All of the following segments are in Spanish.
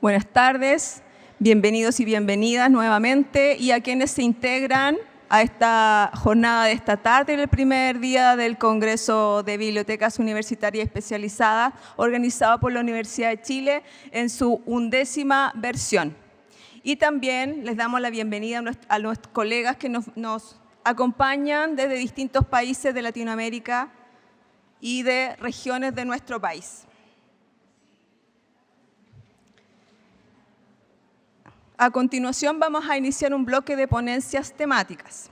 Buenas tardes, bienvenidos y bienvenidas nuevamente y a quienes se integran a esta jornada de esta tarde, en el primer día del Congreso de Bibliotecas Universitarias Especializadas, organizado por la Universidad de Chile en su 11ª versión. Y también les damos la bienvenida a nuestros colegas que nos acompañan desde distintos países de Latinoamérica y de regiones de nuestro país. A continuación vamos a iniciar un bloque de ponencias temáticas.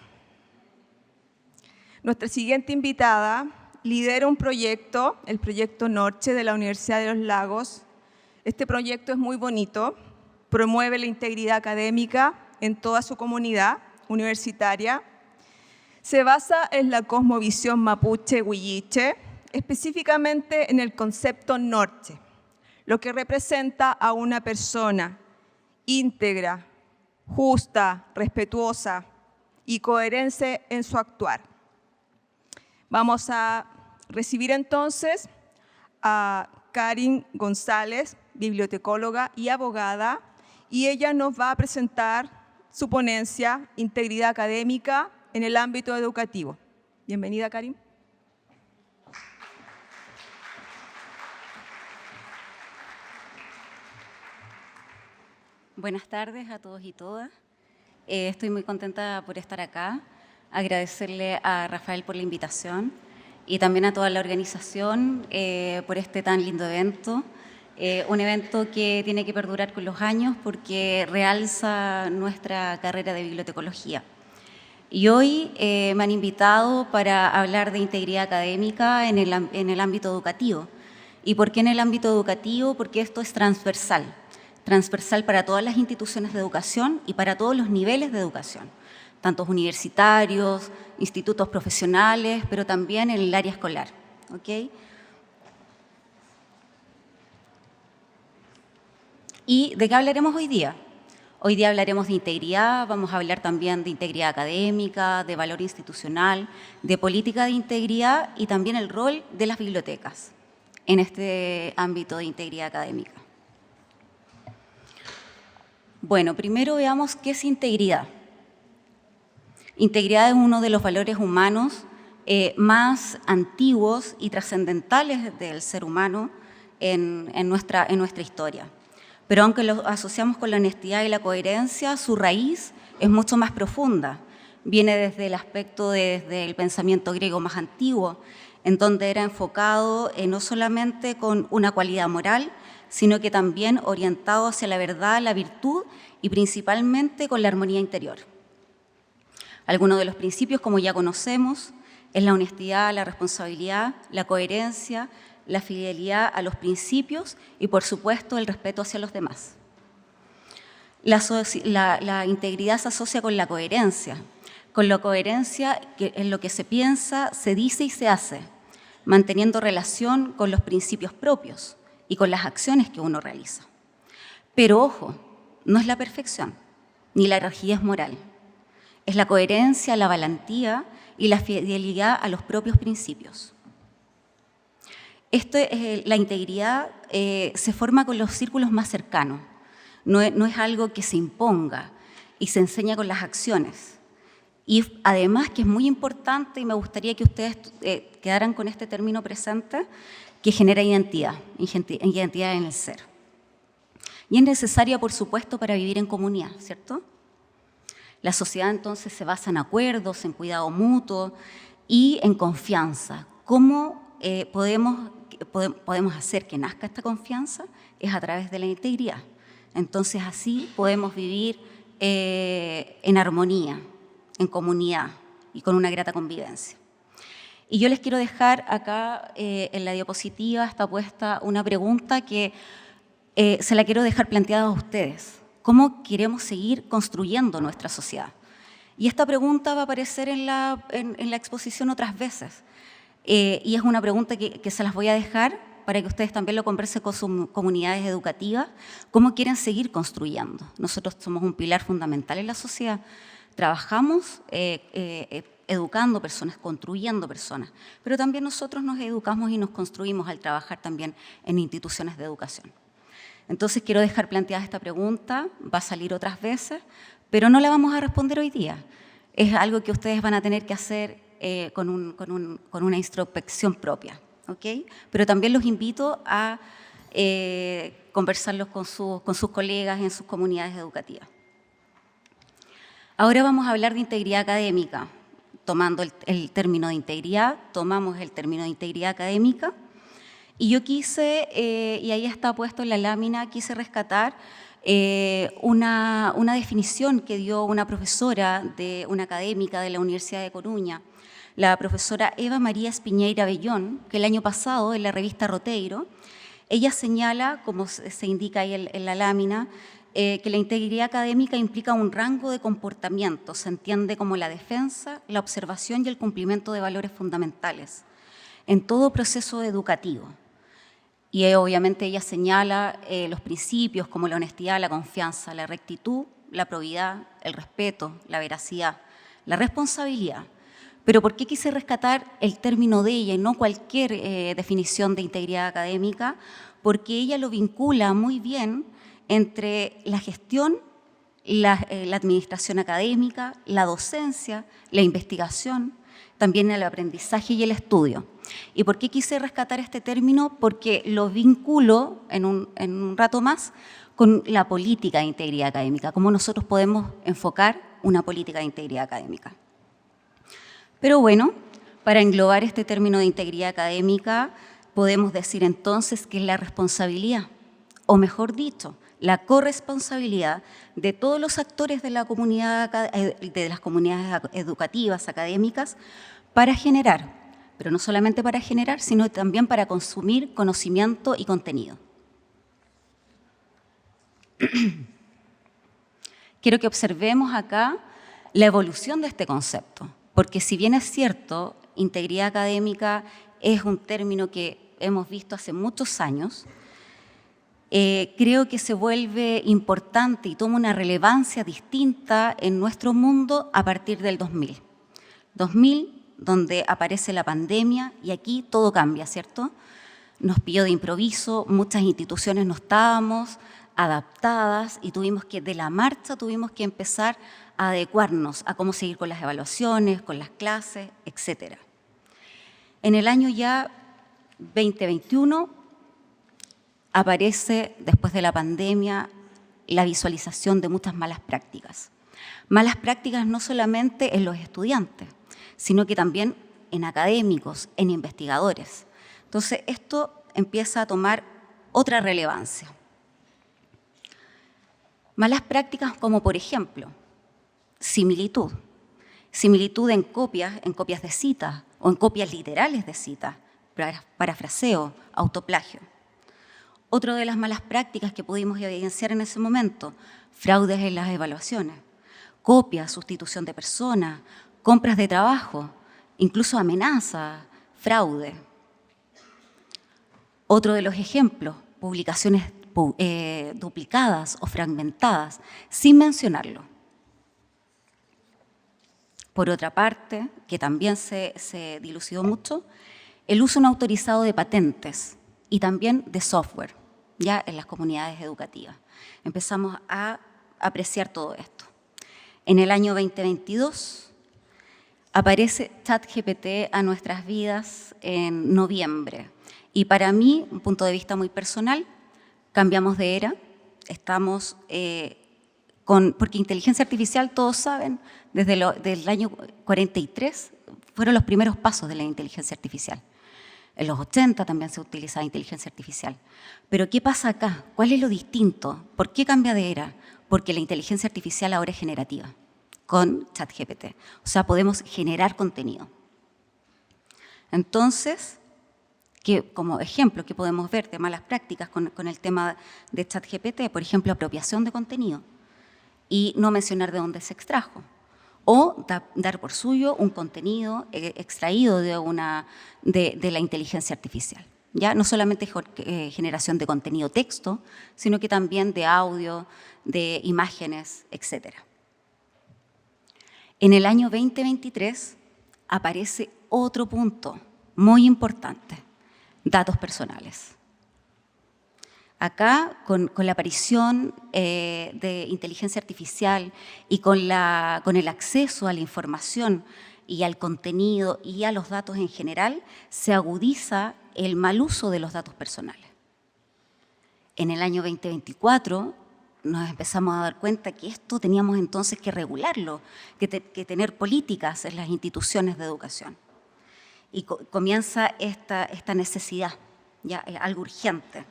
Nuestra siguiente invitada lidera un proyecto, el proyecto Norche de la Universidad de los Lagos. Este proyecto es muy bonito, promueve la integridad académica en toda su comunidad universitaria. Se basa en la cosmovisión mapuche-huilliche, específicamente en el concepto Norche, lo que representa a una persona íntegra, justa, respetuosa y coherente en su actuar. Vamos a recibir entonces a Karin González, bibliotecóloga y abogada, y ella nos va a presentar su ponencia, Integridad Académica en el ámbito educativo. Bienvenida, Karin. Buenas tardes a todos y todas. Estoy muy contenta por estar acá, agradecerle a Rafael por la invitación y también a toda la organización por este tan lindo evento. Un evento que tiene que perdurar con los años porque realza nuestra carrera de bibliotecología. Y hoy me han invitado para hablar de integridad académica en el ámbito educativo. ¿Y por qué en el ámbito educativo? Porque esto es transversal para todas las instituciones de educación y para todos los niveles de educación, tanto universitarios, institutos profesionales, pero también en el área escolar. ¿Okay? ¿Y de qué hablaremos hoy día? Hoy día hablaremos de integridad, vamos a hablar también de integridad académica, de valor institucional, de política de integridad y también el rol de las bibliotecas en este ámbito de integridad académica. Bueno, primero veamos qué es integridad. Integridad es uno de los valores humanos más antiguos y trascendentales del ser humano en nuestra historia. Pero aunque lo asociamos con la honestidad y la coherencia, su raíz es mucho más profunda. Viene desde el aspecto desde el pensamiento griego más antiguo, en donde era enfocado no solamente con una cualidad moral, sino que también orientado hacia la verdad, la virtud y principalmente con la armonía interior. Algunos de los principios, como ya conocemos, es la honestidad, la responsabilidad, la coherencia, la fidelidad a los principios y, por supuesto, el respeto hacia los demás. La integridad se asocia con la coherencia que en lo que se piensa, se dice y se hace, manteniendo relación con los principios propios y con las acciones que uno realiza. Pero ojo, no es la perfección, ni la rigidez moral. Es la coherencia, la valentía y la fidelidad a los propios principios. La integridad se forma con los círculos más cercanos. No es algo que se imponga y se enseña con las acciones. Y además que es muy importante, y me gustaría que ustedes quedaran con este término presente, que genera identidad en el ser. Y es necesaria, por supuesto, para vivir en comunidad, ¿cierto? La sociedad entonces se basa en acuerdos, en cuidado mutuo y en confianza. ¿Cómo podemos hacer que nazca esta confianza? Es a través de la integridad. Entonces así podemos vivir en armonía, en comunidad y con una grata convivencia. Y yo les quiero dejar acá en la diapositiva está puesta una pregunta que se la quiero dejar planteada a ustedes. ¿Cómo queremos seguir construyendo nuestra sociedad? Y esta pregunta va a aparecer en la exposición otras veces. Y es una pregunta que se las voy a dejar para que ustedes también lo conversen con sus comunidades educativas. ¿Cómo quieren seguir construyendo? Nosotros somos un pilar fundamental en la sociedad. Trabajamos educando personas, construyendo personas, pero también nosotros nos educamos y nos construimos al trabajar también en instituciones de educación. Entonces quiero dejar planteada esta pregunta, va a salir otras veces, pero no la vamos a responder hoy día. Es algo que ustedes van a tener que hacer con una introspección propia, ¿ok? Pero también los invito a conversarlos con sus colegas en sus comunidades educativas. Ahora vamos a hablar de integridad académica. Tomando el término de integridad, tomamos el término de integridad académica, y yo quise, y ahí está puesto en la lámina, quise rescatar una definición que dio una profesora, una académica de la Universidad de Coruña, la profesora Eva María Espiñeira Bellón, que el año pasado en la revista Roteiro, ella señala, como se indica ahí en la lámina, que la integridad académica implica un rango de comportamiento, se entiende como la defensa, la observación y el cumplimiento de valores fundamentales en todo proceso educativo. Y obviamente ella señala los principios como la honestidad, la confianza, la rectitud, la probidad, el respeto, la veracidad, la responsabilidad. Pero ¿por qué quise rescatar el término de ella y no cualquier definición de integridad académica? Porque ella lo vincula muy bien entre la gestión, la administración académica, la docencia, la investigación, también el aprendizaje y el estudio. ¿Y por qué quise rescatar este término? Porque lo vinculo en un rato más con la política de integridad académica, cómo nosotros podemos enfocar una política de integridad académica. Pero bueno, para englobar este término de integridad académica, podemos decir entonces que es la responsabilidad, o mejor dicho, la corresponsabilidad de todos los actores de la comunidad, de las comunidades educativas, académicas, para generar, pero no solamente para generar, sino también para consumir conocimiento y contenido. Quiero que observemos acá la evolución de este concepto, porque si bien es cierto, integridad académica es un término que hemos visto hace muchos años, creo que se vuelve importante y toma una relevancia distinta en nuestro mundo a partir del 2000. 2000, donde aparece la pandemia y aquí todo cambia, ¿cierto? Nos pilló de improviso, muchas instituciones no estábamos adaptadas y de la marcha tuvimos que empezar a adecuarnos a cómo seguir con las evaluaciones, con las clases, etc. En el año ya 2021 aparece, después de la pandemia, la visualización de muchas malas prácticas. Malas prácticas no solamente en los estudiantes, sino que también en académicos, en investigadores. Entonces, esto empieza a tomar otra relevancia. Malas prácticas como, por ejemplo, similitud. Similitud en copias de citas o en copias literales de citas, parafraseo, autoplagio. Otra de las malas prácticas que pudimos evidenciar en ese momento, fraudes en las evaluaciones, copias, sustitución de personas, compras de trabajo, incluso amenazas, fraude. Otro de los ejemplos, publicaciones duplicadas o fragmentadas, sin mencionarlo. Por otra parte, que también se dilucidó mucho, el uso no autorizado de patentes y también de software, ya en las comunidades educativas. Empezamos a apreciar todo esto. En el año 2022 aparece ChatGPT a nuestras vidas en noviembre. Y para mí, un punto de vista muy personal, cambiamos de era, estamos porque inteligencia artificial, todos saben, desde el año 43 fueron los primeros pasos de la inteligencia artificial. En los 80 también se utilizaba inteligencia artificial. Pero ¿qué pasa acá? ¿Cuál es lo distinto? ¿Por qué cambia de era? Porque la inteligencia artificial ahora es generativa, con ChatGPT. O sea, podemos generar contenido. Entonces, como ejemplo que podemos ver de malas prácticas con el tema de ChatGPT, por ejemplo, apropiación de contenido y no mencionar de dónde se extrajo, o dar por suyo un contenido extraído de la inteligencia artificial. ¿Ya? No solamente generación de contenido texto, sino que también de audio, de imágenes, etc. En el año 2023 aparece otro punto muy importante, datos personales. Acá, con la aparición de inteligencia artificial y con el acceso a la información y al contenido y a los datos en general, se agudiza el mal uso de los datos personales. En el año 2024 nos empezamos a dar cuenta que esto teníamos entonces que regularlo, que tener políticas en las instituciones de educación. Y comienza esta necesidad, ya algo urgente,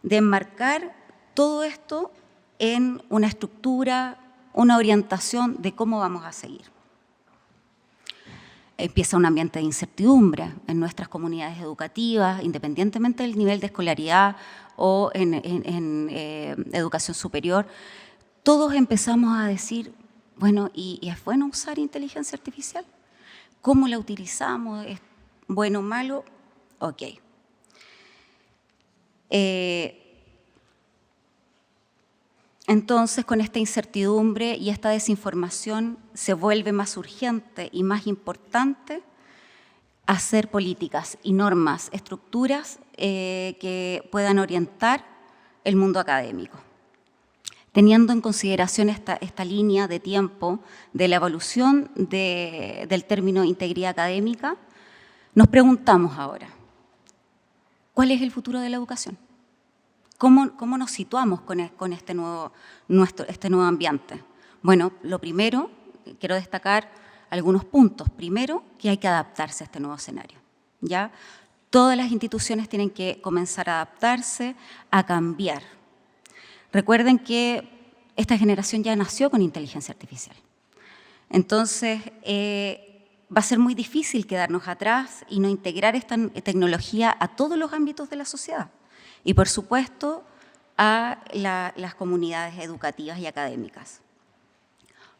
de enmarcar todo esto en una estructura, una orientación de cómo vamos a seguir. Empieza un ambiente de incertidumbre en nuestras comunidades educativas, independientemente del nivel de escolaridad o en educación superior. Todos empezamos a decir, bueno, ¿y es bueno usar inteligencia artificial? ¿Cómo la utilizamos? ¿Es bueno o malo? Ok. Entonces, con esta incertidumbre y esta desinformación, se vuelve más urgente y más importante hacer políticas y normas, estructuras que puedan orientar el mundo académico. Teniendo en consideración esta línea de tiempo de la evolución del término integridad académica, nos preguntamos ahora, ¿cuál es el futuro de la educación? ¿Cómo nos situamos con este nuevo ambiente? Bueno, lo primero, quiero destacar algunos puntos. Primero, que hay que adaptarse a este nuevo escenario, ¿ya? Todas las instituciones tienen que comenzar a adaptarse, a cambiar. Recuerden que esta generación ya nació con inteligencia artificial. Entonces, va a ser muy difícil quedarnos atrás y no integrar esta tecnología a todos los ámbitos de la sociedad. Y, por supuesto, a las comunidades educativas y académicas.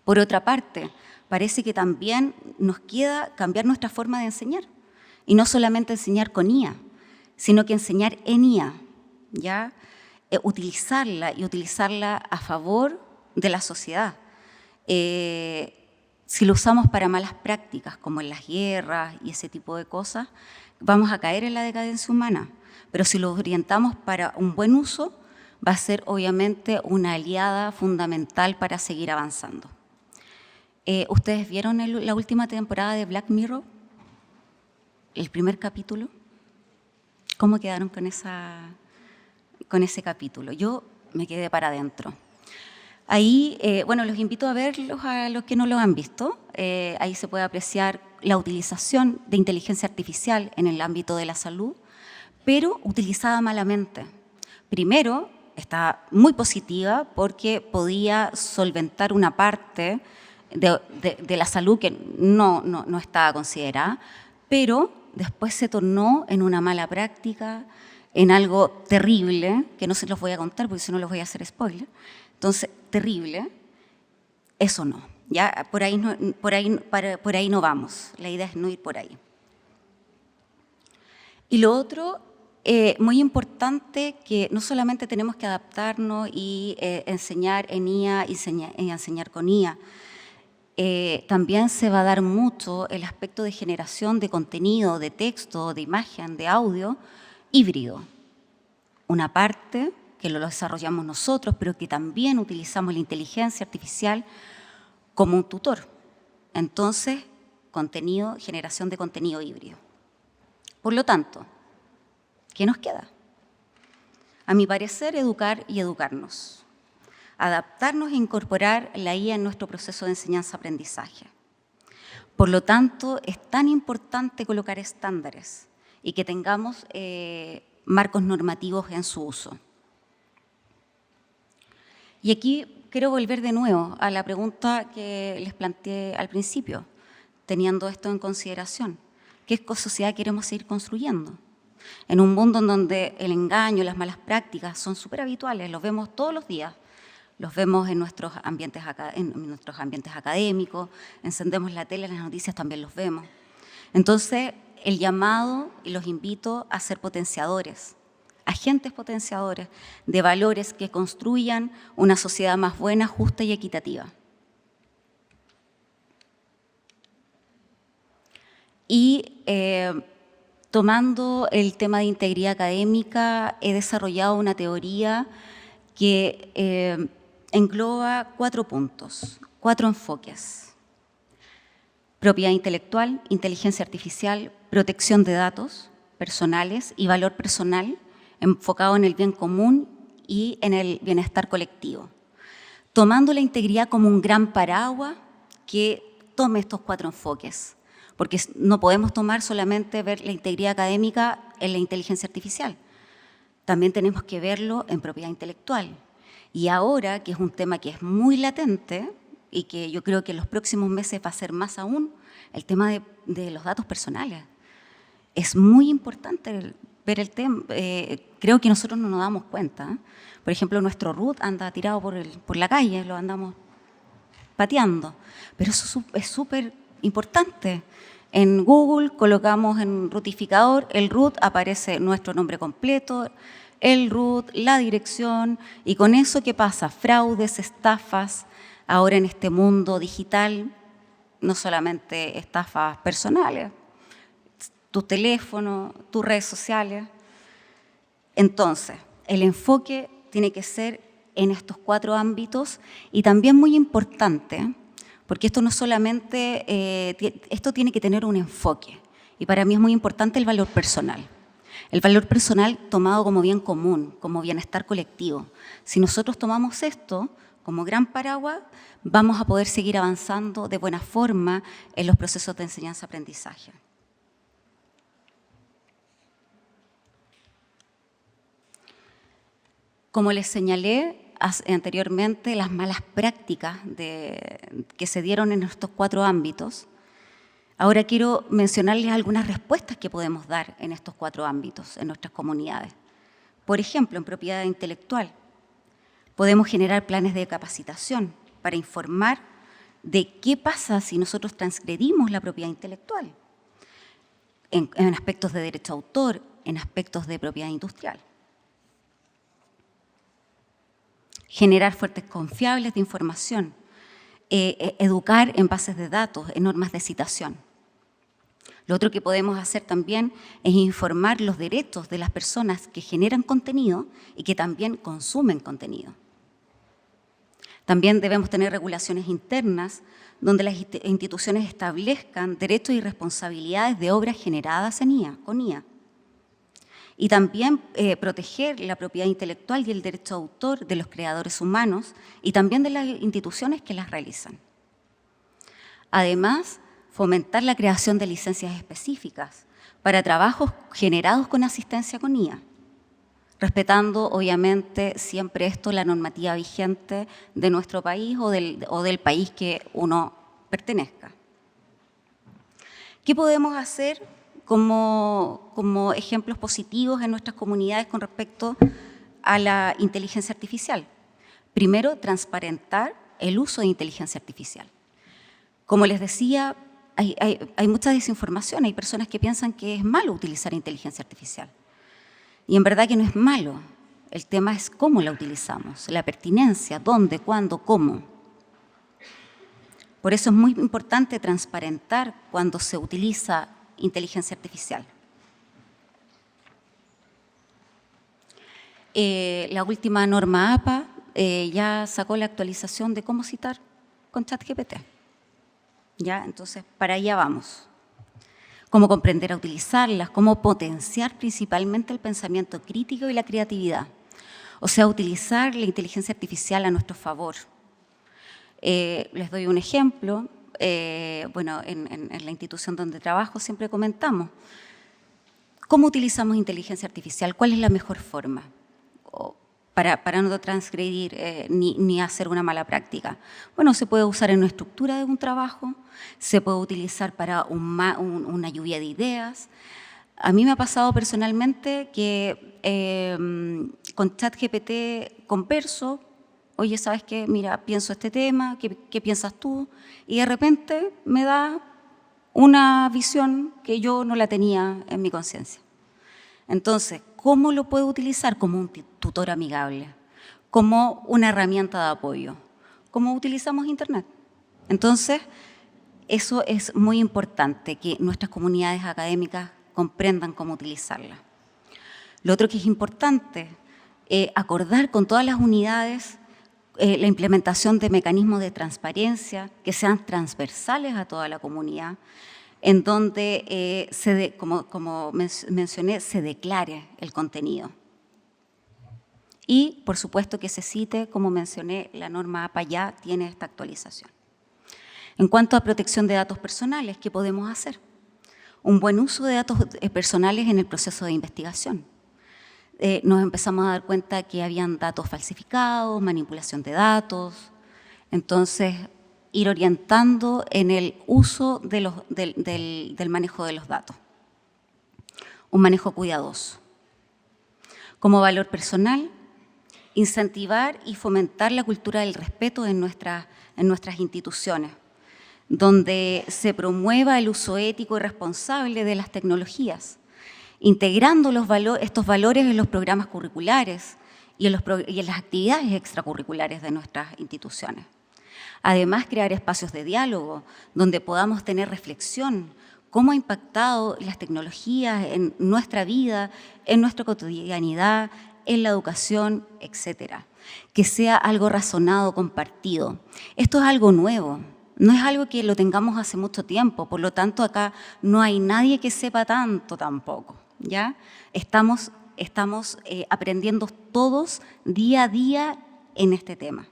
Por otra parte, parece que también nos queda cambiar nuestra forma de enseñar. Y no solamente enseñar con IA, sino que enseñar en IA, ¿ya? Utilizarla y utilizarla a favor de la sociedad. Si lo usamos para malas prácticas, como en las guerras y ese tipo de cosas, vamos a caer en la decadencia humana. Pero si lo orientamos para un buen uso, va a ser obviamente una aliada fundamental para seguir avanzando. ¿Ustedes vieron la última temporada de Black Mirror? El primer capítulo. ¿Cómo quedaron con ese capítulo? Yo me quedé para adentro. Ahí, bueno, los invito a verlos a los que no lo han visto. Ahí se puede apreciar la utilización de inteligencia artificial en el ámbito de la salud, pero utilizada malamente. Primero, está muy positiva porque podía solventar una parte de la salud que no estaba considerada, pero después se tornó en una mala práctica, en algo terrible, que no se los voy a contar porque si no los voy a hacer spoiler. Entonces, terrible, eso no. Ya por ahí no vamos, la idea es no ir por ahí. Y lo otro, muy importante, que no solamente tenemos que adaptarnos y enseñar en IA y enseñar con IA, también se va a dar mucho el aspecto de generación de contenido, de texto, de imagen, de audio, híbrido. Una parte que lo desarrollamos nosotros, pero que también utilizamos la inteligencia artificial como un tutor. Entonces, generación de contenido híbrido. Por lo tanto, ¿qué nos queda? A mi parecer, educar y educarnos. Adaptarnos e incorporar la IA en nuestro proceso de enseñanza-aprendizaje. Por lo tanto, es tan importante colocar estándares y que tengamos marcos normativos en su uso. Y aquí quiero volver de nuevo a la pregunta que les planteé al principio, teniendo esto en consideración. ¿Qué sociedad queremos seguir construyendo? En un mundo en donde el engaño, las malas prácticas son súper habituales, los vemos todos los días. Los vemos en nuestros ambientes académicos, encendemos la tele, las noticias también los vemos. Entonces, el llamado, y los invito a ser potenciadores, agentes potenciadores de valores que construyan una sociedad más buena, justa y equitativa. Y tomando el tema de integridad académica, he desarrollado una teoría que engloba 4 puntos, 4 enfoques: propiedad intelectual, inteligencia artificial, protección de datos personales y valor personal, enfocado en el bien común y en el bienestar colectivo, tomando la integridad como un gran paraguas que tome estos 4 enfoques, porque no podemos tomar solamente ver la integridad académica en la inteligencia artificial, también tenemos que verlo en propiedad intelectual. Y ahora, que es un tema que es muy latente y que yo creo que en los próximos meses va a ser más aún, el tema de los datos personales. Es muy importante ver el tema. Creo que nosotros no nos damos cuenta. Por ejemplo, nuestro root anda tirado por la calle, lo andamos pateando. Pero eso es súper importante. En Google colocamos en rutificador el root, aparece nuestro nombre completo, el root, la dirección, y con eso, ¿qué pasa? Fraudes, estafas, ahora en este mundo digital, no solamente estafas personales, tu teléfono, tus redes sociales. Entonces, el enfoque tiene que ser en estos 4 ámbitos, y también muy importante, porque esto no solamente, esto tiene que tener un enfoque, y para mí es muy importante el valor personal. El valor personal tomado como bien común, como bienestar colectivo. Si nosotros tomamos esto como gran paraguas, vamos a poder seguir avanzando de buena forma en los procesos de enseñanza-aprendizaje. Como les señalé anteriormente, las malas prácticas que se dieron en estos 4 ámbitos, ahora quiero mencionarles algunas respuestas que podemos dar en estos 4 ámbitos en nuestras comunidades. Por ejemplo, en propiedad intelectual, podemos generar planes de capacitación para informar de qué pasa si nosotros transgredimos la propiedad intelectual, en aspectos de derecho a autor, en aspectos de propiedad industrial. Generar fuentes confiables de información, educar en bases de datos, en normas de citación. Lo otro que podemos hacer también es informar los derechos de las personas que generan contenido y que también consumen contenido. También debemos tener regulaciones internas donde las instituciones establezcan derechos y responsabilidades de obras generadas con IA. Y también proteger la propiedad intelectual y el derecho a autor de los creadores humanos y también de las instituciones que las realizan. Además, fomentar la creación de licencias específicas para trabajos generados con asistencia con IA, respetando obviamente siempre esto la normativa vigente de nuestro país o del país que uno pertenezca. ¿Qué podemos hacer como ejemplos positivos en nuestras comunidades con respecto a la inteligencia artificial? Primero, transparentar el uso de inteligencia artificial. Como les decía, hay mucha desinformación, hay personas que piensan que es malo utilizar inteligencia artificial. Y en verdad que no es malo, el tema es cómo la utilizamos, la pertinencia, dónde, cuándo, cómo. Por eso es muy importante transparentar cuando se utiliza inteligencia artificial. La última norma APA ya sacó la actualización de cómo citar con ChatGPT. ¿Ya? Entonces, para allá vamos. Cómo comprender a utilizarlas, cómo potenciar principalmente el pensamiento crítico y la creatividad. O sea, utilizar la inteligencia artificial a nuestro favor. Les doy un ejemplo. Bueno, en la institución donde trabajo siempre comentamos cómo utilizamos inteligencia artificial, cuál es la mejor forma para no transgredir ni hacer una mala práctica. Bueno, se puede usar en una estructura de un trabajo, se puede utilizar para una lluvia de ideas. A mí me ha pasado personalmente que con ChatGPT converso. Oye, ¿sabes qué? Mira, pienso este tema, ¿qué piensas tú? Y de repente me da una visión que yo no la tenía en mi conciencia. Entonces, ¿cómo lo puedo utilizar? Como un tutor amigable, como una herramienta de apoyo, como utilizamos Internet. Entonces, eso es muy importante, que nuestras comunidades académicas comprendan cómo utilizarla. Lo otro que es importante, acordar con todas las unidades la implementación de mecanismos de transparencia que sean transversales a toda la comunidad, en donde, como mencioné, se declare el contenido. Y, por supuesto, que se cite, como mencioné, la norma APA ya tiene esta actualización. En cuanto a protección de datos personales, ¿qué podemos hacer? Un buen uso de datos personales en el proceso de investigación. Nos empezamos a dar cuenta que habían datos falsificados, manipulación de datos. Entonces, ir orientando en el uso del manejo de los datos. Un manejo cuidadoso. Como valor personal, incentivar y fomentar la cultura del respeto en nuestras instituciones, donde se promueva el uso ético y responsable de las tecnologías, integrando estos valores en los programas curriculares y en las actividades extracurriculares de nuestras instituciones. Además, crear espacios de diálogo donde podamos tener reflexión, cómo ha impactado las tecnologías en nuestra vida, en nuestra cotidianidad, en la educación, etcétera. Que sea algo razonado, compartido. Esto es algo nuevo. No es algo que lo tengamos hace mucho tiempo, por lo tanto acá no hay nadie que sepa tanto tampoco, ¿ya? Estamos aprendiendo todos día a día en este tema.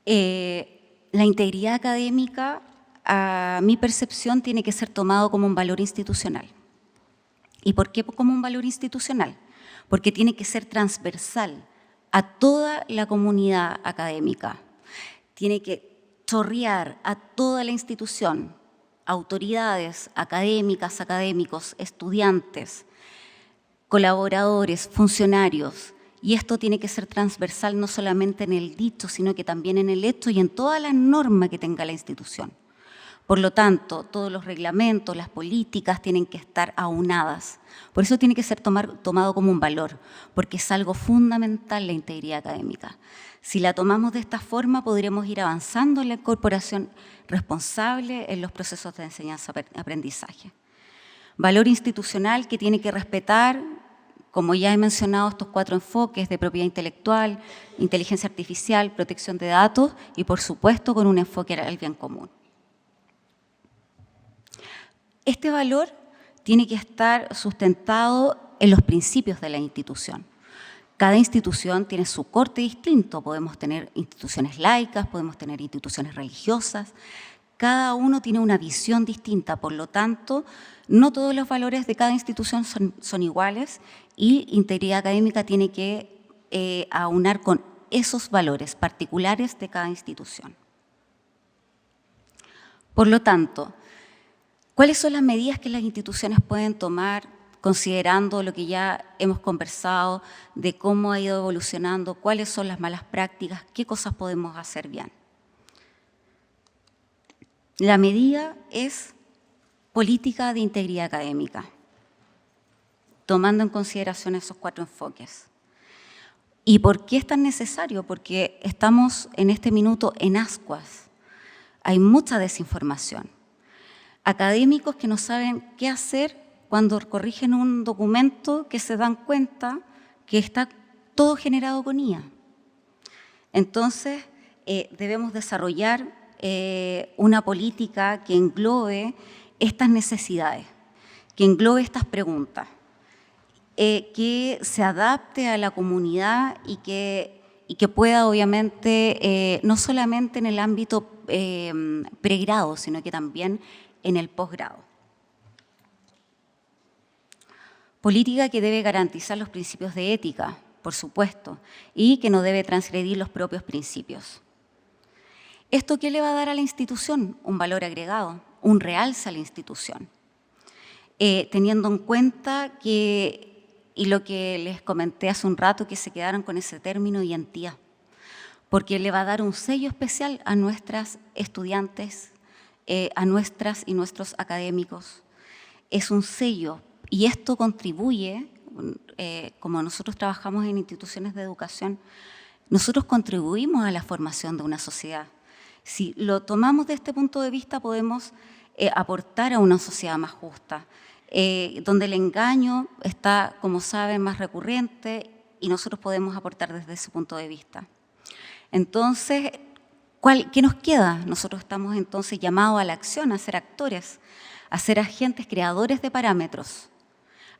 La integridad académica, a mi percepción, tiene que ser tomado como un valor institucional. ¿Y por qué como un valor institucional? Porque tiene que ser transversal a toda la comunidad académica. Tiene que chorrear a toda la institución, autoridades académicas, académicos, estudiantes, colaboradores, funcionarios. Y esto tiene que ser transversal no solamente en el dicho, sino que también en el hecho y en todas las normas que tenga la institución. Por lo tanto, todos los reglamentos, las políticas tienen que estar aunadas. Por eso tiene que ser tomado como un valor, porque es algo fundamental la integridad académica. Si la tomamos de esta forma, podremos ir avanzando en la incorporación responsable en los procesos de enseñanza-aprendizaje. Valor institucional que tiene que respetar, como ya he mencionado, estos 4 enfoques de propiedad intelectual, inteligencia artificial, protección de datos y, por supuesto, con un enfoque al bien común. Este valor tiene que estar sustentado en los principios de la institución. Cada institución tiene su corte distinto. Podemos tener instituciones laicas, podemos tener instituciones religiosas. Cada uno tiene una visión distinta, por lo tanto, no todos los valores de cada institución son iguales y integridad académica tiene que aunar con esos valores particulares de cada institución. Por lo tanto, ¿cuáles son las medidas que las instituciones pueden tomar considerando lo que ya hemos conversado de cómo ha ido evolucionando, cuáles son las malas prácticas, qué cosas podemos hacer bien? La medida es política de integridad académica, tomando en consideración esos 4 enfoques. ¿Y por qué es tan necesario? Porque estamos en este minuto en ascuas. Hay mucha desinformación. Académicos que no saben qué hacer cuando corrigen un documento que se dan cuenta que está todo generado con IA. Entonces, debemos desarrollar una política que englobe estas necesidades, que englobe estas preguntas, que se adapte a la comunidad y que pueda, obviamente, no solamente en el ámbito pregrado, sino que también en el posgrado. Política que debe garantizar los principios de ética, por supuesto, y que no debe transgredir los propios principios. ¿Esto qué le va a dar a la institución? Un valor agregado, un realce a la institución. Teniendo en cuenta que, y lo que les comenté hace un rato, que se quedaron con ese término identidad, porque le va a dar un sello especial a nuestras estudiantes, a nuestras y nuestros académicos. Es un sello y esto contribuye, como nosotros trabajamos en instituciones de educación, nosotros contribuimos a la formación de una sociedad. Si lo tomamos de este punto de vista, podemos aportar a una sociedad más justa, donde el engaño está, como saben, más recurrente y nosotros podemos aportar desde ese punto de vista. Entonces, ¿qué nos queda? Nosotros estamos entonces llamados a la acción, a ser actores, a ser agentes creadores de parámetros.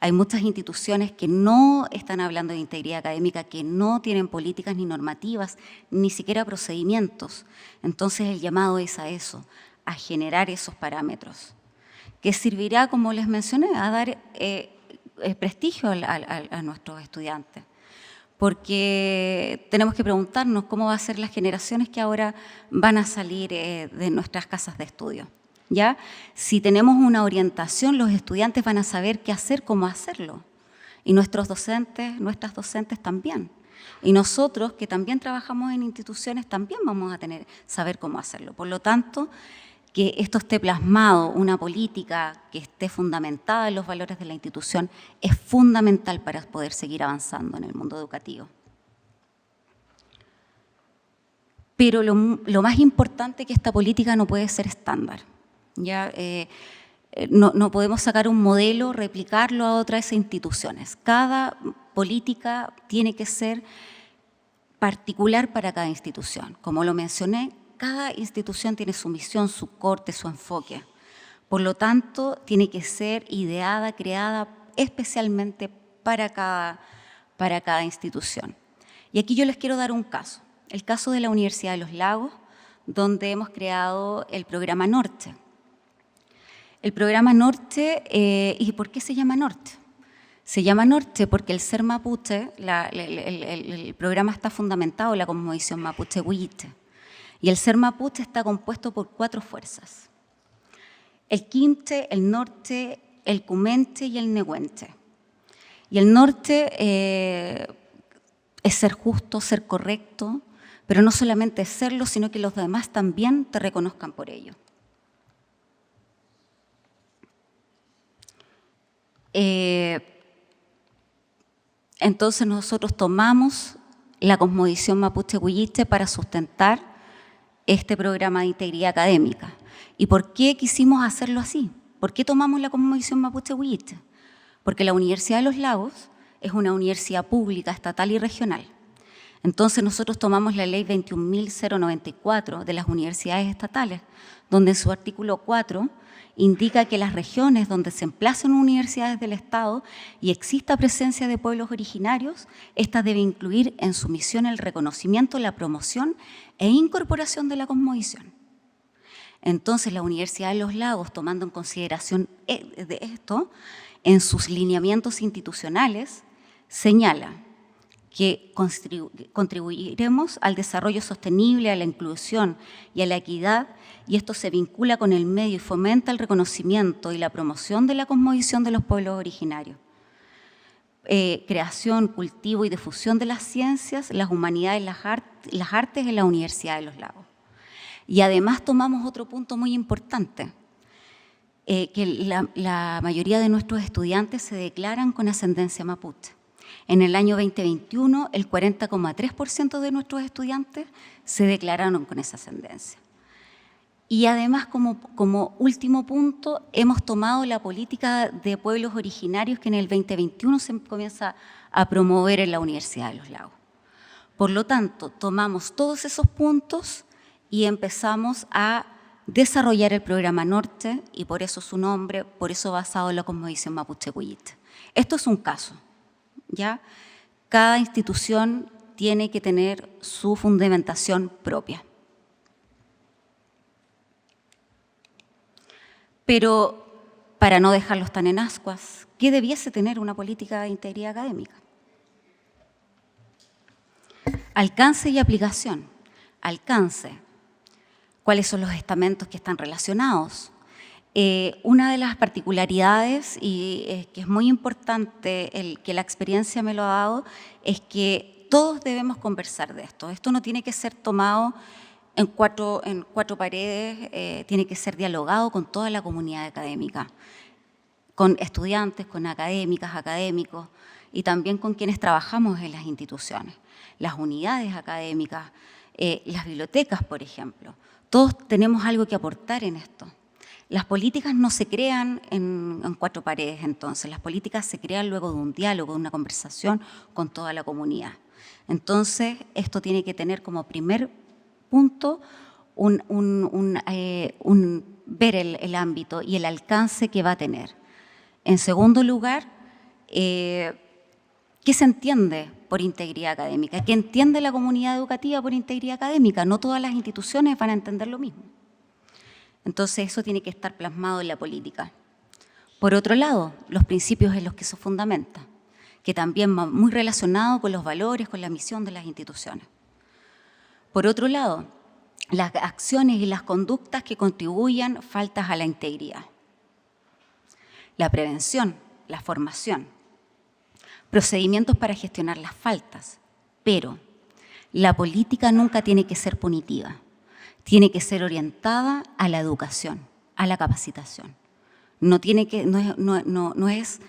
Hay muchas instituciones que no están hablando de integridad académica, que no tienen políticas ni normativas, ni siquiera procedimientos. Entonces el llamado es a eso, a generar esos parámetros, que servirá, como les mencioné, a dar prestigio a nuestros estudiantes. Porque tenemos que preguntarnos cómo van a ser las generaciones que ahora van a salir de nuestras casas de estudio. ¿Ya? Si tenemos una orientación, los estudiantes van a saber qué hacer, cómo hacerlo. Y nuestros docentes, nuestras docentes también. Y nosotros, que también trabajamos en instituciones, también vamos a saber cómo hacerlo. Por lo tanto, que esto esté plasmado, una política que esté fundamentada en los valores de la institución, es fundamental para poder seguir avanzando en el mundo educativo. Pero lo más importante es que esta política no puede ser estándar. ¿Ya? No podemos sacar un modelo, replicarlo a otras instituciones. Cada política tiene que ser particular para cada institución. Como lo mencioné, cada institución tiene su misión, su corte, su enfoque. Por lo tanto, tiene que ser ideada, creada especialmente para cada institución. Y aquí yo les quiero dar un caso, el caso de la Universidad de los Lagos, donde hemos creado el programa Norte. El programa Norte, ¿y por qué se llama Norte? Se llama Norte porque el ser mapuche, el programa está fundamentado en la cosmovisión mapuche-huilliche. Y el ser mapuche está compuesto por 4 fuerzas: el quinche, el norte, el cumenche y el nehuenche. Y el norte es ser justo, ser correcto, pero no solamente serlo, sino que los demás también te reconozcan por ello. Entonces nosotros tomamos la cosmovisión mapuche-huilliche para sustentar este programa de integridad académica. ¿Y por qué quisimos hacerlo así? ¿Por qué tomamos la cosmovisión mapuche-huilliche? Porque la Universidad de los Lagos es una universidad pública, estatal y regional. Entonces nosotros tomamos la ley 21.094 de las universidades estatales, donde en su artículo 4 indica que las regiones donde se emplazan universidades del Estado y exista presencia de pueblos originarios, esta debe incluir en su misión el reconocimiento, la promoción e incorporación de la cosmovisión. Entonces, la Universidad de los Lagos, tomando en consideración de esto, en sus lineamientos institucionales, señala que contribuiremos al desarrollo sostenible, a la inclusión y a la equidad, y esto se vincula con el medio y fomenta el reconocimiento y la promoción de la cosmovisión de los pueblos originarios. Creación, cultivo y difusión de las ciencias, las humanidades y las artes en la Universidad de los Lagos. Y además tomamos otro punto muy importante, que la mayoría de nuestros estudiantes se declaran con ascendencia mapuche. En el año 2021, el 40,3% de nuestros estudiantes se declararon con esa ascendencia. Y además, como último punto, hemos tomado la política de pueblos originarios que en el 2021 se comienza a promover en la Universidad de los Lagos. Por lo tanto, tomamos todos esos puntos y empezamos a desarrollar el programa Norte, y por eso su nombre, por eso basado en la cosmovisión mapuche-huilliche. Esto es un caso, ¿ya? Cada institución tiene que tener su fundamentación propia. Pero para no dejarlos tan en ascuas, ¿qué debiese tener una política de integridad académica? Alcance y aplicación. Alcance. ¿Cuáles son los estamentos que están relacionados? Una de las particularidades, y que es muy importante, que la experiencia me lo ha dado, es que todos debemos conversar de esto. Esto no tiene que ser tomado en cuatro paredes, tiene que ser dialogado con toda la comunidad académica, con estudiantes, con académicas, académicos, y también con quienes trabajamos en las instituciones, las unidades académicas, las bibliotecas, por ejemplo. Todos tenemos algo que aportar en esto. Las políticas no se crean en cuatro paredes, entonces. Las políticas se crean luego de un diálogo, de una conversación con toda la comunidad. Entonces, esto tiene que tener como primer punto ver el ámbito y el alcance que va a tener. En segundo lugar, ¿qué se entiende por integridad académica? ¿Qué entiende la comunidad educativa por integridad académica? No todas las instituciones van a entender lo mismo. Entonces, eso tiene que estar plasmado en la política. Por otro lado, los principios en los que se fundamenta, que también va muy relacionado con los valores, con la misión de las instituciones. Por otro lado, las acciones y las conductas que contribuyan faltas a la integridad. La prevención, la formación, procedimientos para gestionar las faltas, pero la política nunca tiene que ser punitiva, tiene que ser orientada a la educación, a la capacitación. No es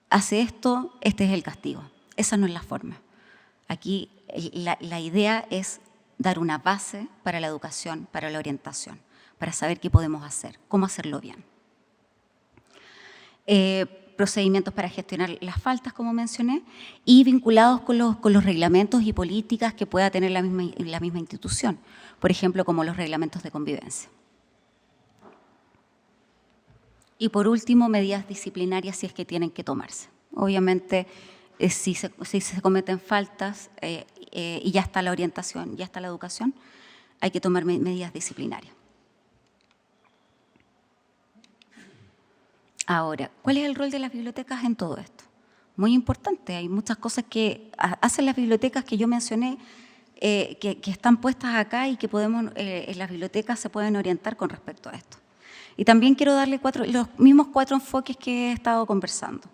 hace esto, este es el castigo. Esa no es la forma. Aquí la idea es dar una base para la educación, para la orientación, para saber qué podemos hacer, cómo hacerlo bien. Procedimientos para gestionar las faltas, como mencioné, y vinculados con los reglamentos y políticas que pueda tener la misma institución, por ejemplo, como los reglamentos de convivencia. Y por último, medidas disciplinarias si es que tienen que tomarse. Obviamente, si se cometen faltas y ya está la orientación, ya está la educación, hay que tomar medidas disciplinarias. Ahora, ¿cuál es el rol de las bibliotecas en todo esto? Muy importante, hay muchas cosas que hacen las bibliotecas que yo mencioné, que están puestas acá y que en las bibliotecas se pueden orientar con respecto a esto. Y también quiero darle los mismos 4 enfoques que he estado conversando: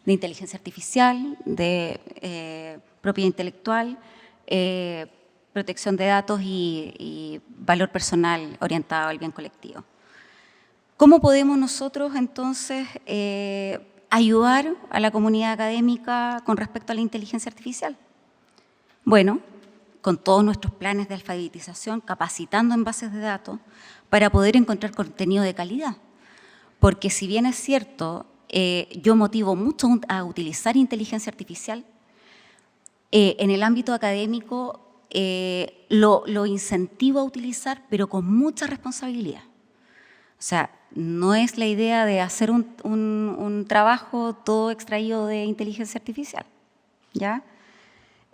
de inteligencia artificial, de propiedad intelectual, protección de datos y valor personal orientado al bien colectivo. ¿Cómo podemos nosotros entonces ayudar a la comunidad académica con respecto a la inteligencia artificial? Bueno, con todos nuestros planes de alfabetización, capacitando en bases de datos para poder encontrar contenido de calidad. Porque si bien es cierto, yo motivo mucho a utilizar inteligencia artificial, en el ámbito académico lo incentivo a utilizar, pero con mucha responsabilidad. O sea, no es la idea de hacer un trabajo todo extraído de inteligencia artificial, ¿ya?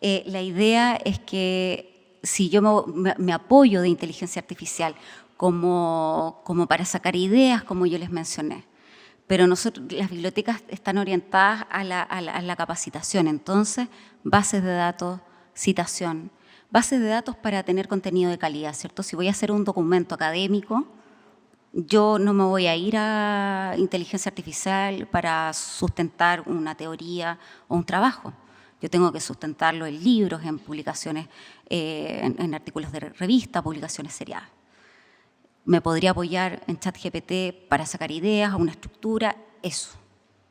La idea es que si yo me apoyo de inteligencia artificial como para sacar ideas, como yo les mencioné, pero las bibliotecas están orientadas a la capacitación, entonces bases de datos, citación, bases de datos para tener contenido de calidad, ¿cierto? Si voy a hacer un documento académico, yo no me voy a ir a inteligencia artificial para sustentar una teoría o un trabajo. Yo tengo que sustentarlo en libros, en publicaciones, en artículos de revista, publicaciones seriadas. Me podría apoyar en ChatGPT para sacar ideas, una estructura, eso.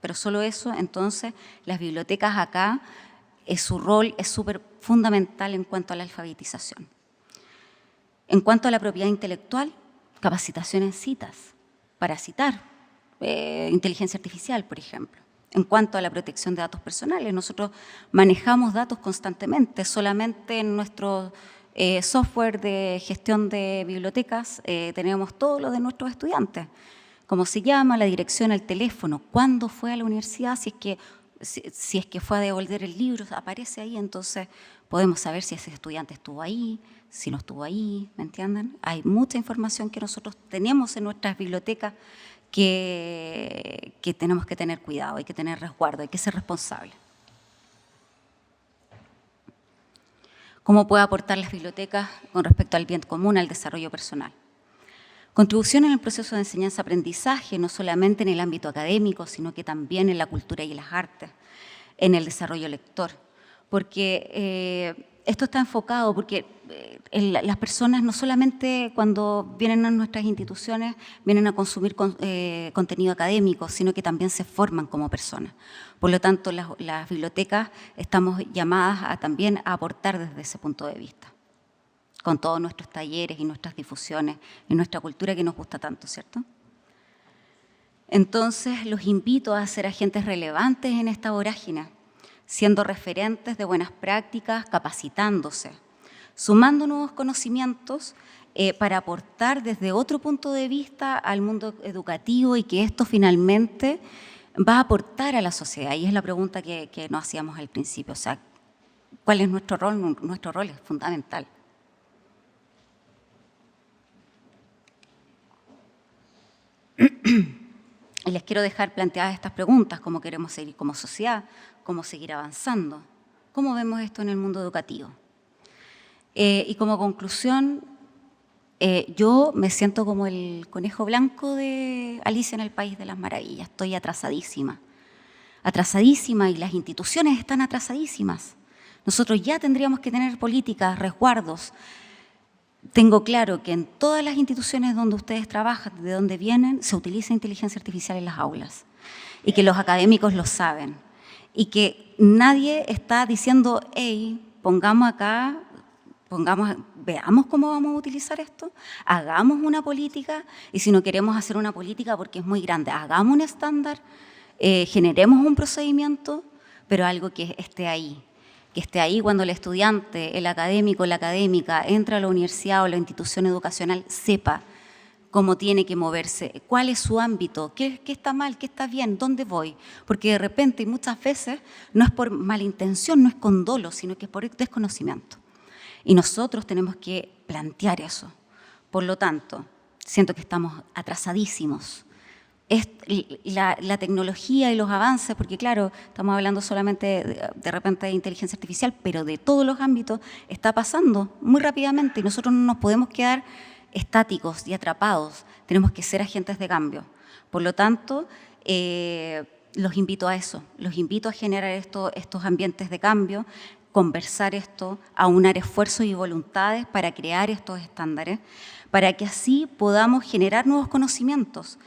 Pero solo eso, entonces, las bibliotecas acá, su rol es súper fundamental en cuanto a la alfabetización. En cuanto a la propiedad intelectual, capacitación en citas, para citar, inteligencia artificial, por ejemplo. En cuanto a la protección de datos personales, nosotros manejamos datos constantemente, solamente en nuestro software de gestión de bibliotecas tenemos todo lo de nuestros estudiantes, cómo se llama, la dirección, el teléfono, cuándo fue a la universidad, si es que fue a devolver el libro, aparece ahí, entonces podemos saber si ese estudiante estuvo ahí, si no estuvo ahí, ¿me entienden? Hay mucha información que nosotros tenemos en nuestras bibliotecas que tenemos que tener cuidado, hay que tener resguardo, hay que ser responsable. ¿Cómo puede aportar las bibliotecas con respecto al bien común, al desarrollo personal? Contribución en el proceso de enseñanza-aprendizaje, no solamente en el ámbito académico, sino que también en la cultura y las artes, en el desarrollo lector. Porque esto está enfocado porque las personas no solamente cuando vienen a nuestras instituciones vienen a consumir contenido académico, sino que también se forman como personas. Por lo tanto, las bibliotecas estamos llamadas también a aportar desde ese punto de vista, con todos nuestros talleres y nuestras difusiones y nuestra cultura que nos gusta tanto, ¿cierto? Entonces, los invito a ser agentes relevantes en esta vorágine, siendo referentes de buenas prácticas, capacitándose, sumando nuevos conocimientos para aportar desde otro punto de vista al mundo educativo y que esto finalmente va a aportar a la sociedad. Y es la pregunta que nos hacíamos al principio, o sea, ¿cuál es nuestro rol? Nuestro rol es fundamental. Y les quiero dejar planteadas estas preguntas: ¿cómo queremos seguir como sociedad? ¿Cómo seguir avanzando? ¿Cómo vemos esto en el mundo educativo? Y como conclusión, yo me siento como el conejo blanco de Alicia en el País de las Maravillas. Estoy atrasadísima, y las instituciones están atrasadísimas. Nosotros ya tendríamos que tener políticas, resguardos. Tengo claro que en todas las instituciones donde ustedes trabajan, de donde vienen, se utiliza inteligencia artificial en las aulas y que los académicos lo saben y que nadie está diciendo, hey, veamos cómo vamos a utilizar esto, hagamos una política y si no queremos hacer una política porque es muy grande, hagamos un estándar, generemos un procedimiento, pero algo que esté ahí. Que esté ahí cuando el estudiante, el académico, la académica, entra a la universidad o la institución educacional, sepa cómo tiene que moverse, cuál es su ámbito, qué está mal, qué está bien, dónde voy. Porque de repente y muchas veces no es por mala intención, no es con dolo, sino que es por desconocimiento. Y nosotros tenemos que plantear eso. Por lo tanto, siento que estamos atrasadísimos. La tecnología y los avances, porque claro, estamos hablando solamente de repente de inteligencia artificial, pero de todos los ámbitos está pasando muy rápidamente y nosotros no nos podemos quedar estáticos y atrapados, tenemos que ser agentes de cambio. Por lo tanto, los invito a eso, los invito a generar estos ambientes de cambio, conversar esto, aunar esfuerzos y voluntades para crear estos estándares, para que así podamos generar nuevos conocimientos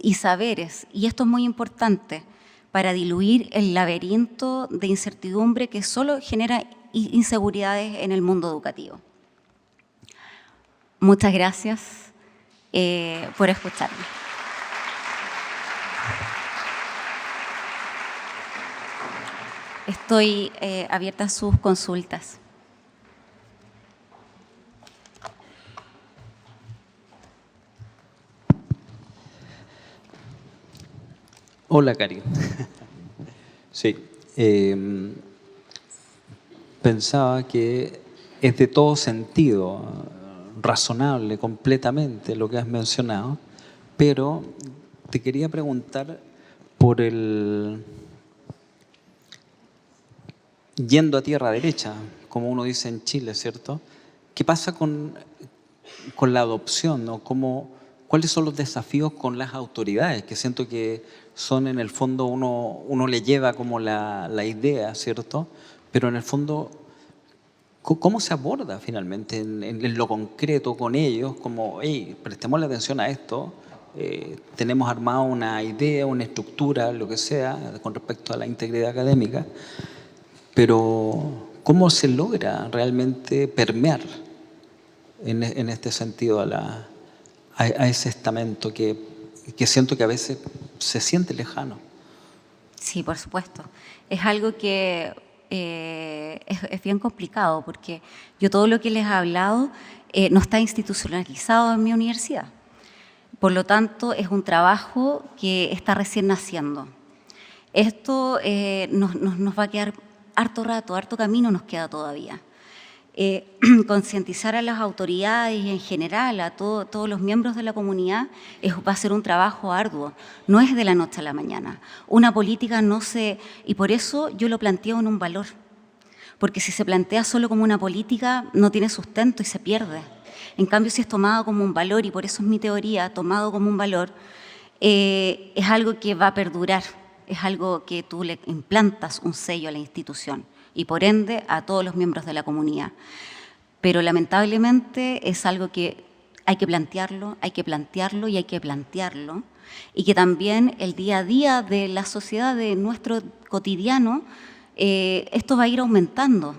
y saberes, y esto es muy importante, para diluir el laberinto de incertidumbre que solo genera inseguridades en el mundo educativo. Muchas gracias por escucharme. Estoy abierta a sus consultas. Hola, Karin. Sí, pensaba que es de todo sentido, razonable completamente lo que has mencionado, pero te quería preguntar por yendo a tierra derecha, como uno dice en Chile, ¿cierto? ¿Qué pasa con la adopción, ¿no? ¿Cuáles son los desafíos con las autoridades? Que siento que son, en el fondo, uno le lleva como la idea, ¿cierto? Pero en el fondo, ¿cómo se aborda finalmente en lo concreto con ellos? Como, hey, prestemos la atención a esto, tenemos armado una idea, una estructura, lo que sea, con respecto a la integridad académica, pero ¿cómo se logra realmente permear en este sentido a ese estamento que siento que a veces se siente lejano? Sí, por supuesto. Es algo que es bien complicado porque yo todo lo que les he hablado no está institucionalizado en mi universidad. Por lo tanto, es un trabajo que está recién naciendo. Esto nos va a quedar harto rato, harto camino nos queda todavía. Concientizar a las autoridades y en general a todos los miembros de la comunidad va a ser un trabajo arduo, no es de la noche a la mañana. Una política no se... Y por eso yo lo planteo en un valor, porque si se plantea solo como una política no tiene sustento y se pierde. En cambio, si es tomado como un valor, y por eso es mi teoría, tomado como un valor, es algo que va a perdurar, es algo que tú le implantas un sello a la institución y por ende a todos los miembros de la comunidad. Pero lamentablemente es algo que hay que plantearlo y hay que plantearlo, y que también el día a día de la sociedad, de nuestro cotidiano, esto va a ir aumentando.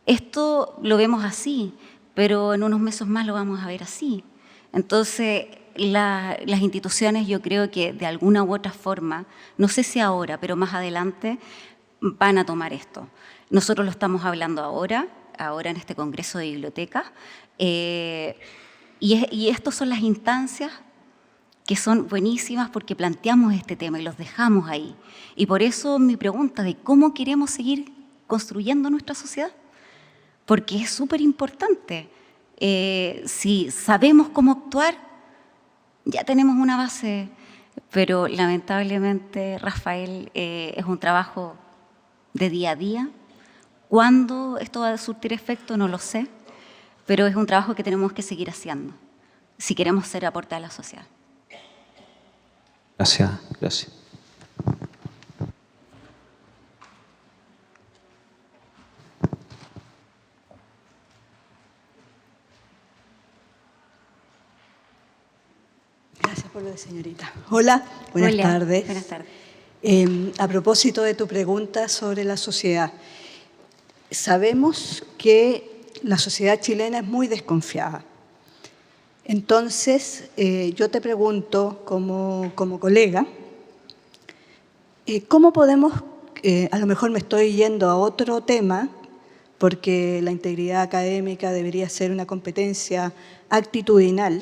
Esto lo vemos así, pero en unos meses más lo vamos a ver así. Entonces, las instituciones, yo creo que de alguna u otra forma, no sé si ahora, pero más adelante, van a tomar esto. Nosotros lo estamos hablando ahora en este Congreso de Bibliotecas, y estas son las instancias que son buenísimas porque planteamos este tema y los dejamos ahí. Y por eso mi pregunta de cómo queremos seguir construyendo nuestra sociedad, porque es súper importante. Si sabemos cómo actuar, ya tenemos una base, pero lamentablemente, Rafael, es un trabajo de día a día. ¿Cuándo esto va a surtir efecto? No lo sé, pero es un trabajo que tenemos que seguir haciendo si queremos ser aporte a la sociedad. Gracias, gracias. Gracias por lo de señorita. Hola, buenas tardes. Buenas tardes. A propósito de tu pregunta sobre la sociedad, sabemos que la sociedad chilena es muy desconfiada. Entonces, yo te pregunto como colega, ¿cómo podemos, a lo mejor me estoy yendo a otro tema, porque la integridad académica debería ser una competencia actitudinal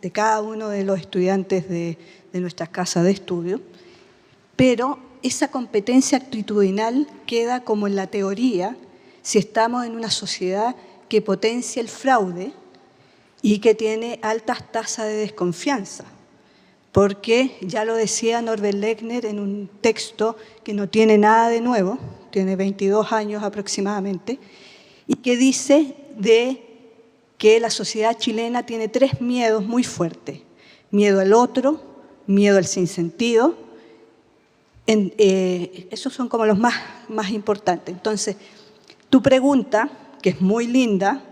de cada uno de los estudiantes de nuestras casas de estudio, pero esa competencia actitudinal queda como en la teoría si estamos en una sociedad que potencia el fraude y que tiene altas tasas de desconfianza, porque ya lo decía Norbert Lechner en un texto que no tiene nada de nuevo, tiene 22 años aproximadamente, y que dice que la sociedad chilena tiene 3 miedos muy fuertes: miedo al otro, miedo al sinsentido. Esos son como los más importantes. Entonces, tu pregunta, que es muy linda,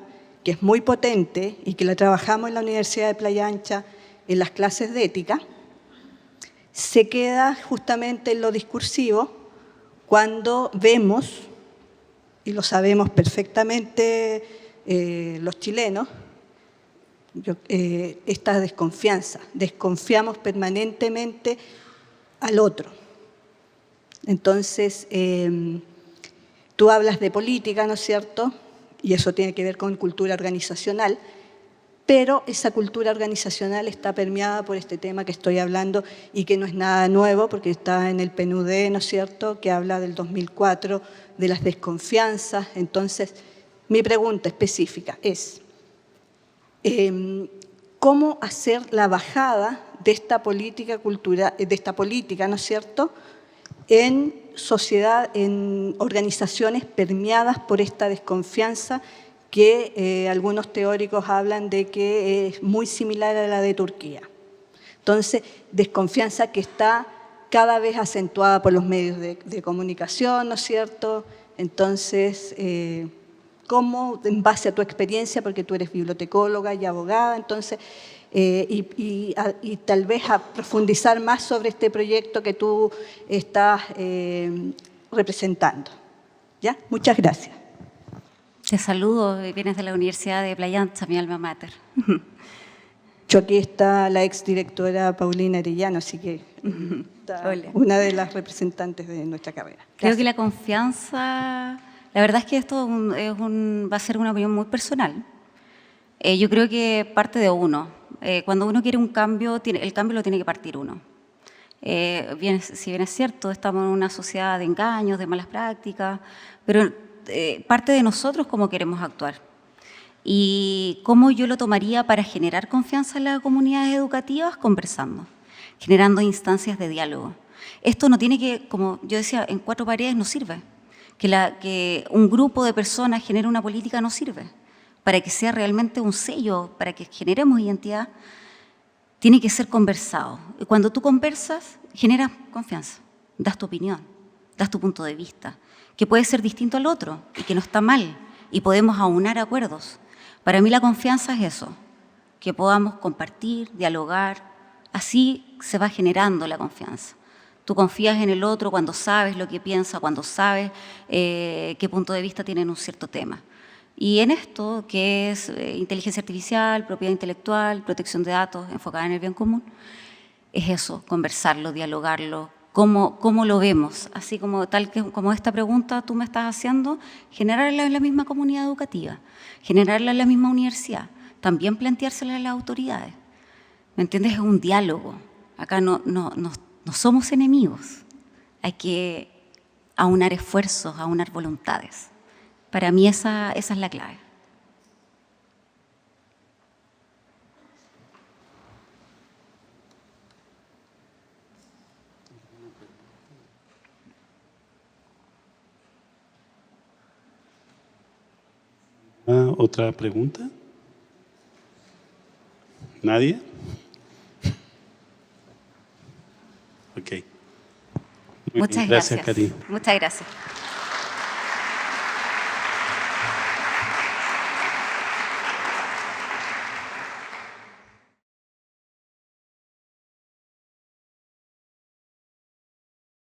que es muy potente y que la trabajamos en la Universidad de Playa Ancha en las clases de ética, se queda justamente en lo discursivo cuando vemos, y lo sabemos perfectamente los chilenos, esta desconfianza. Desconfiamos permanentemente al otro. Entonces, tú hablas de política, ¿no es cierto? Y eso tiene que ver con cultura organizacional, pero esa cultura organizacional está permeada por este tema que estoy hablando y que no es nada nuevo porque está en el PNUD, ¿no es cierto?, que habla del 2004, de las desconfianzas. Entonces, mi pregunta específica es, ¿cómo hacer la bajada de esta política ¿no es cierto?, en sociedad, en organizaciones permeadas por esta desconfianza que algunos teóricos hablan de que es muy similar a la de Turquía? Entonces, desconfianza que está cada vez acentuada por los medios de comunicación, ¿no es cierto? Entonces, ¿cómo, en base a tu experiencia, porque tú eres bibliotecóloga y abogada, entonces, y tal vez a profundizar más sobre este proyecto que tú estás representando? ¿Ya? Muchas gracias. Te saludo, vienes de la Universidad de Playa Ancha, mi alma mater. Aquí está la exdirectora Paulina Arellano, así que está una de las representantes de nuestra carrera. Gracias. Creo que la confianza, la verdad es que esto va a ser una opinión muy personal. Yo creo que parte de uno. Cuando uno quiere un cambio, el cambio lo tiene que partir uno. Si bien es cierto, estamos en una sociedad de engaños, de malas prácticas, pero parte de nosotros cómo queremos actuar. Y cómo yo lo tomaría para generar confianza en las comunidades educativas, conversando, generando instancias de diálogo. Esto no tiene que, como yo decía, en 4 paredes no sirve. Que un grupo de personas genere una política no sirve. Para que sea realmente un sello, para que generemos identidad, tiene que ser conversado. Y cuando tú conversas, generas confianza, das tu opinión. das tu punto de vista, que puede ser distinto al otro y que no está mal, y podemos aunar acuerdos. Para mí la confianza es eso, que podamos compartir, dialogar, así se va generando la confianza. Tú confías en el otro cuando sabes lo que piensa, cuando sabes qué punto de vista tiene en un cierto tema. Y en esto, que es inteligencia artificial, propiedad intelectual, protección de datos enfocada en el bien común, es eso, conversarlo, dialogarlo, cómo lo vemos, así como como esta pregunta tú me estás haciendo, generarla en la misma comunidad educativa, generarla en la misma universidad, también planteársela a las autoridades. ¿Me entiendes? Es un diálogo. Acá no somos enemigos. Hay que aunar esfuerzos, aunar voluntades. Para mí esa es la clave. ¿Otra pregunta? ¿Nadie? Ok. Muchas gracias, gracias. Karina. Muchas gracias.